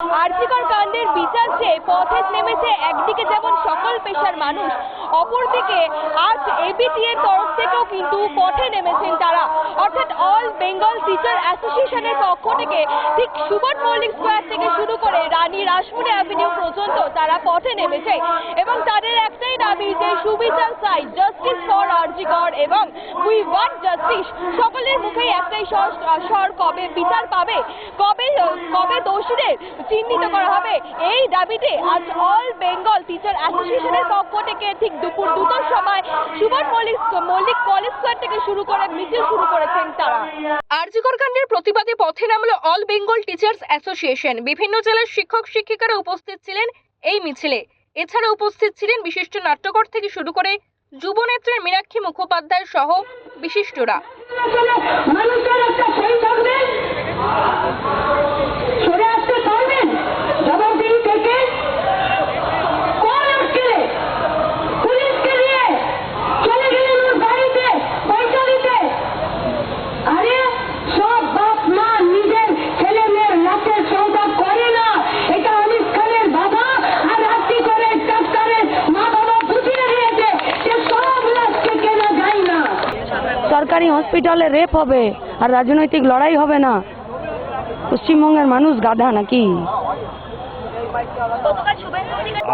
আরজিকর কাণ্ডের বিচার চেয়ে পথে নেমেছে একদিকে যেমন সকল পেশার মানুষ, অপরদিকে আজ এবিটি এর তরফ থেকেও কিন্তু পথে নেমেছেন তারা, অর্থাৎ অল বেঙ্গল টিচার অ্যাসোসিয়েশনের পক্ষ থেকে ঠিক সুবন মল্লিক স্কোয়ার থেকে শুরু করে রানী রাসমণি অ্যাভিনিউ পর্যন্ত তারা পথে নেমেছে এবং তাদের একটাই দাবি যে সুবিচার চাই, জাস্টিস ফর আরজিকর এবং উই ওয়ান্ট জাস্টিস। সকলের মুখেই একটাই স্বর, কবে বিচার পাবে, কবে দোষীদের চিহ্নিত করা হবে, এই দাবিতে আজ অল বেঙ্গল টিচার অ্যাসোসিয়েশনের পক্ষ থেকে ঠিক দুপুর 2টার সময় সুবন মল্লিক কলেজ স্কোয়ার থেকে শুরু করে মিছিল শুরু করেছেন তারা। আরজিকর কাণ্ডের প্রতিবাদে পথে নামলো অল বেঙ্গল টিচার্স অ্যাসোসিয়েশন। বিভিন্ন জেলার শিক্ষক শিক্ষিকারা উপস্থিত ছিলেন এই মিছিলে। এছাড়া উপস্থিত ছিলেন বিশিষ্ট নাট্যকার থেকে শুরু করে যুবনেত্রী মীনাক্ষী মুখোপাধ্যায় সহ বিশিষ্টরা। সরকারি হসপিটালে রেপ হবে আর রাজনৈতিক লড়াই হবে না? পশ্চিমবঙ্গের মানুষ গাধা নাকি?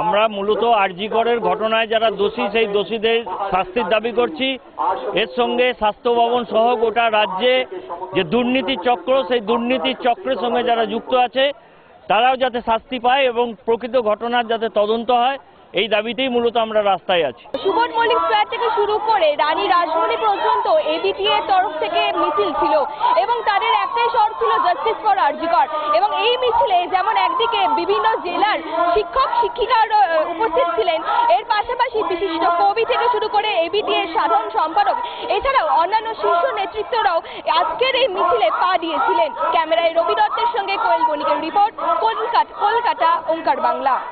আমরা মূলত আরজিকরের ঘটনায় যারা দোষী সেই দোষীদের শাস্তির দাবি করছি। এর সঙ্গে স্বাস্থ্য ভবন সহ গোটা রাজ্যে যে দুর্নীতির চক্র, সেই দুর্নীতির চক্রের সঙ্গে যারা যুক্ত আছে তারাও যাতে শাস্তি পায় এবং প্রকৃত ঘটনার যাতে তদন্ত হয়, এই দাবিতেই মূলত আমরা রাস্তায় আছি। সুবন মল্লিক স্কোয়ার থেকে শুরু করে রানী রাসমণি পর্যন্ত এবিটি এর তরফ থেকে মিছিল ছিল এবং তাদের একটাই স্বর ছিল জাস্টিস ফর আরজিকর। এবং এই মিছিলে যেমন একদিকে বিভিন্ন জেলার শিক্ষক শিক্ষিকারা উপস্থিত ছিলেন, এর পাশাপাশি বিশিষ্ট কবি থেকে শুরু করে এবিটি এর সাধারণ সম্পাদক, এছাড়াও অন্যান্য শীর্ষ নেতৃত্বরাও আজকের এই মিছিলে পা দিয়েছিলেন। ক্যামেরায় রবি দত্তের সঙ্গে কোয়েল বণিকের রিপোর্ট, কলকাতা ওঙ্কার বাংলা।